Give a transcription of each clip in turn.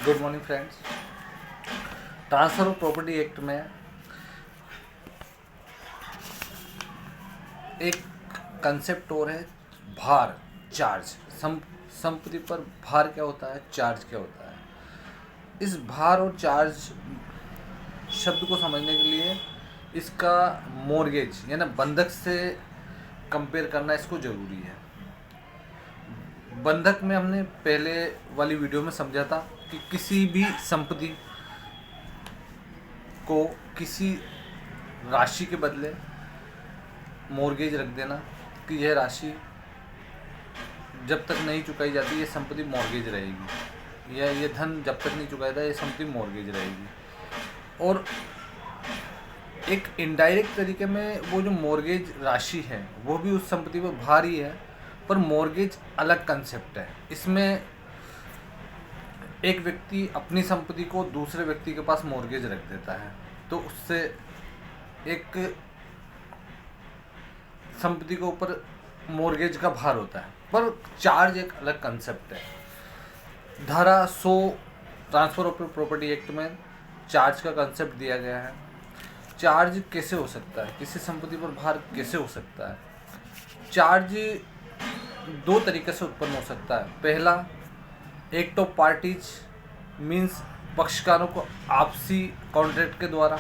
Good morning friends. Transfer of property act में एक concept और है, भार, चार्ज। संपत्ति पर भार क्या होता है, चार्ज क्या होता है। इस भार और चार्ज शब्द को समझने के लिए इसका मॉर्गेज यानी बंधक से कंपेयर करना इसको ज़रूरी है। बंधक में हमने पहले वाली वीडियो में समझा था कि किसी भी संपत्ति को किसी राशि के बदले मॉर्गेज रख देना कि यह राशि जब तक नहीं चुकाई जाती ये संपत्ति मॉर्गेज रहेगी, या ये धन जब तक नहीं चुकाया था ये संपत्ति मॉर्गेज रहेगी। और एक इनडायरेक्ट तरीके में वो जो मॉर्गेज राशि है वो भी उस संपत्ति पर भार ही है, पर मॉर्गेज अलग कंसेप्ट है। इसमें एक व्यक्ति अपनी संपत्ति को दूसरे व्यक्ति के पास मॉर्गेज रख देता है तो उससे एक संपत्ति के ऊपर मॉर्गेज का भार होता है, पर चार्ज एक अलग कंसेप्ट है। धारा 100 ट्रांसफर ऑफ प्रॉपर्टी एक्ट में चार्ज का कंसेप्ट दिया गया है। चार्ज कैसे हो सकता है, किसी संपत्ति पर भार कैसे हो सकता है। चार्ज दो तरीके से उत्पन्न हो सकता है। पहला, एक्ट ऑफ पार्टीज मीन्स पक्षकारों को आपसी कॉन्ट्रैक्ट के द्वारा,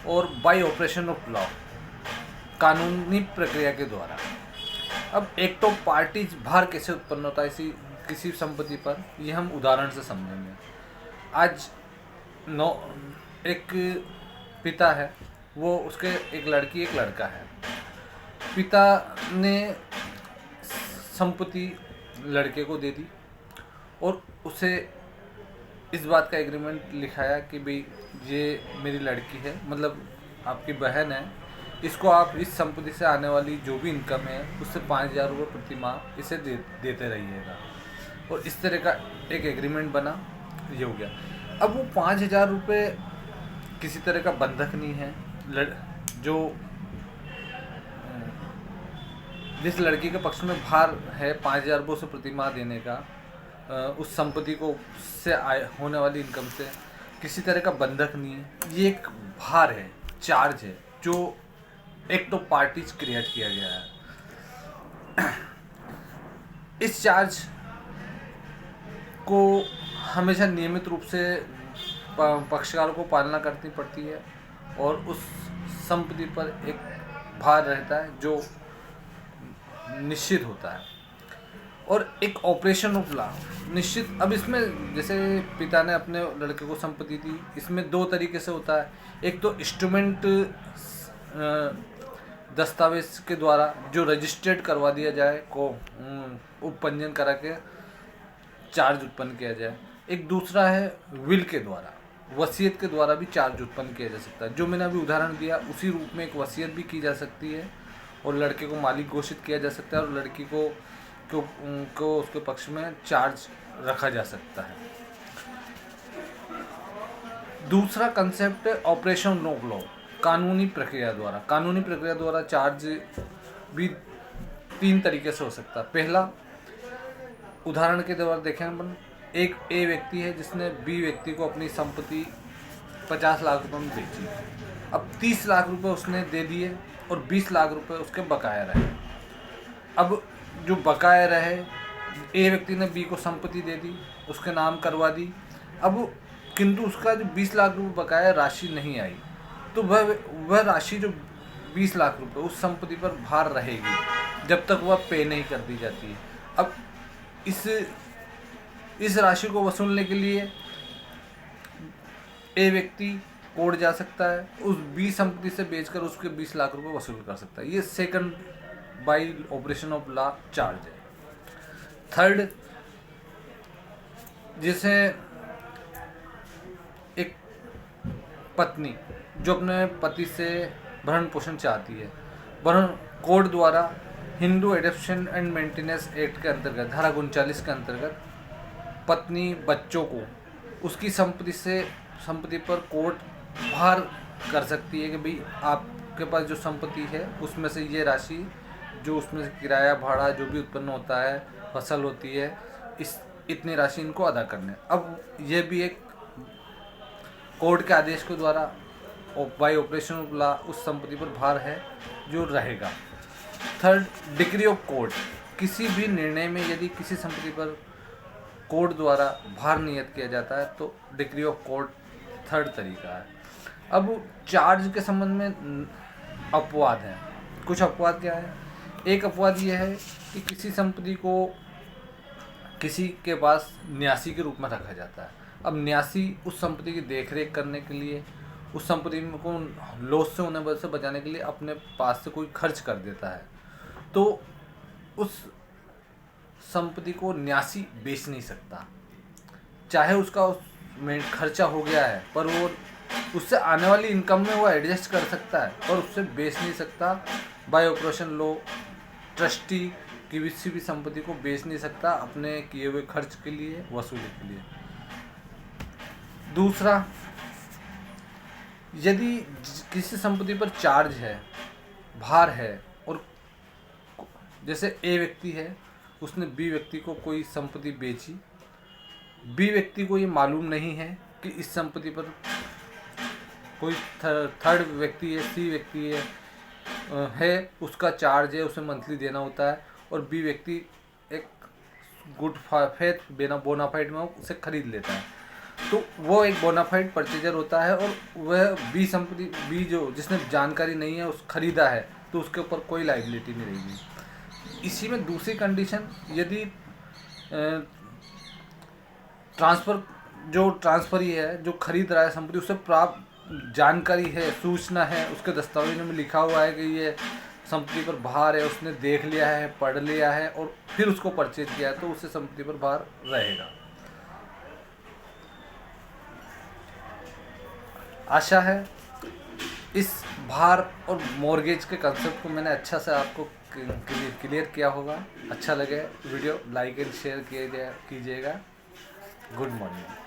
और बाय ऑपरेशन ऑफ लॉ कानूनी प्रक्रिया के द्वारा। अब एक्ट ऑफ पार्टीज भार कैसे उत्पन्न होता है किसी संपत्ति पर, ये हम उदाहरण से समझेंगे। आज एक पिता है, वो उसके एक लड़की एक लड़का है। पिता ने संपत्ति लड़के को दे दी और उसे इस बात का एग्रीमेंट लिखाया कि भाई ये मेरी लड़की है, मतलब आपकी बहन है, इसको आप इस संपत्ति से आने वाली जो भी इनकम है उससे 5,000 रुपये प्रति माह इसे देते रहिएगा। और इस तरह का एक एग्रीमेंट बना, ये हो गया। अब वो 5,000 रुपये किसी तरह का बंधक नहीं है। जो जिस लड़की के पक्ष में भार है 5,000 रुपये उसे प्रति माह देने का, उस संपत्ति को से होने वाली इनकम से किसी तरह का बंधक नहीं है। ये एक भार है, चार्ज है, जो एक्ट ऑफ पार्टीज क्रिएट किया गया है। इस चार्ज को हमेशा नियमित रूप से पक्षकारों को पालना करनी पड़ती है, और उस संपत्ति पर एक भार रहता है जो निश्चित होता है। और एक ऑपरेशन ऑफ लॉ निश्चित। अब इसमें जैसे पिता ने अपने लड़के को संपत्ति दी, इसमें दो तरीके से होता है। एक तो इंस्ट्रूमेंट दस्तावेज के द्वारा जो रजिस्ट्रेट करवा दिया जाए को उपपंजीयन करा के चार्ज उत्पन्न किया जाए। एक दूसरा है विल के द्वारा, वसीयत के द्वारा भी चार्ज उत्पन्न किया जा सकता है। जो मैंने अभी उदाहरण दिया उसी रूप में एक वसीयत भी की जा सकती है और लड़के को मालिक घोषित किया जा सकता है और लड़की को उसके पक्ष में चार्ज रखा जा सकता है। दूसरा कंसेप्ट है ऑपरेशन ऑफ लॉ, कानूनी प्रक्रिया द्वारा। कानूनी प्रक्रिया द्वारा चार्ज भी 3 तरीके से हो सकता है। पहला, उदाहरण के द्वारा देखें अपन, एक ए व्यक्ति है जिसने बी व्यक्ति को अपनी संपत्ति 50 लाख रुपए में बेची। अब 30 लाख रुपए उसने दे दिए और 20 लाख रुपए उसके बकाया रहे। अब जो बकाया रहे, ए व्यक्ति ने बी को संपत्ति दे दी, उसके नाम करवा दी। अब किंतु उसका जो 20 लाख रुपए बकाया राशि नहीं आई, तो वह राशि जो 20 लाख रुपए उस संपत्ति पर भार रहेगी जब तक वह पे नहीं कर दी जाती है। अब इस राशि को वसूलने के लिए ए व्यक्ति कोर्ट जा सकता है, उस बी संपत्ति से बेचकर उसके 20 लाख रुपए वसूल कर सकता है। ये second by operation of law charge है। थर्ड, जैसे एक पत्नी जो अपने पति से भरण पोषण चाहती है, भरण कोर्ट द्वारा Hindu adoption and maintenance act के अंतर्गत धारा 39 के अंतर्गत पत्नी बच्चों को उसकी संपत्ति पर कोर्ट भार कर सकती है कि भाई आपके पास जो संपत्ति है उसमें से ये राशि जो उसमें से किराया भाड़ा जो भी उत्पन्न होता है, फसल होती है, इतनी राशि इनको अदा करने। अब ये भी एक कोर्ट के आदेश के द्वारा बाय ऑपरेशन ऑफ लॉ उस संपत्ति पर भार है जो रहेगा। Third, decree of court. किसी भी निर्णय में यदि किसी संपत्ति पर कोर्ट द्वारा भार नियत किया जाता है तो डिक्री ऑफ कोर्ट थर्ड तरीका है। अब चार्ज के संबंध में अपवाद हैं। कुछ अपवाद क्या है? एक अपवाद यह है कि किसी संपत्ति को किसी के पास न्यासी के रूप में रखा जाता है। अब न्यासी उस संपत्ति की देखरेख करने के लिए, उस संपत्ति को लॉस से होने से बचाने के लिए अपने पास से कोई खर्च कर देता है, तो उस संपत्ति को न्यासी बेच नहीं सकता। चाहे उसका उसमें खर्चा हो गया है पर वो उससे आने वाली इनकम में वो एडजस्ट कर सकता है, पर उससे बेच नहीं सकता। बाय ऑपरेशन लॉ ट्रस्टी किसी भी संपत्ति को बेच नहीं सकता अपने किए हुए खर्च के लिए, वसूली के लिए। दूसरा, यदि किसी संपत्ति पर चार्ज है, भार है, और जैसे ए व्यक्ति है, उसने बी व्यक्ति को कोई संपत्ति बेची, बी व्यक्ति को ये मालूम नहीं है कि इस संपत्ति पर कोई थर्ड व्यक्ति है, सी व्यक्ति है, उसका चार्ज है, उसे मंथली देना होता है, और बी व्यक्ति एक गुड फेथ बोनाफाइड में उसे खरीद लेता है, तो वो एक बोनाफाइड परचेजर होता है और वह बी संपत्ति, बी जो जिसने जानकारी नहीं है उस खरीदा है, तो उसके ऊपर कोई लाइबिलिटी नहीं रहेगी। इसी में दूसरी कंडीशन, यदि ट्रांसफरी है, जो खरीद रहा है संपत्ति, उससे प्राप्त जानकारी है, सूचना है, उसके दस्तावेज में लिखा हुआ है कि ये संपत्ति पर भार है, उसने देख लिया है, पढ़ लिया है और फिर उसको परचेज किया है, तो उससे संपत्ति पर भार रहेगा। आशा है इस भार और मॉर्गेज के कंसेप्ट को मैंने अच्छा से आपको क्लियर किया होगा। अच्छा लगे वीडियो लाइक एंड शेयर कीजिएगा। Good morning.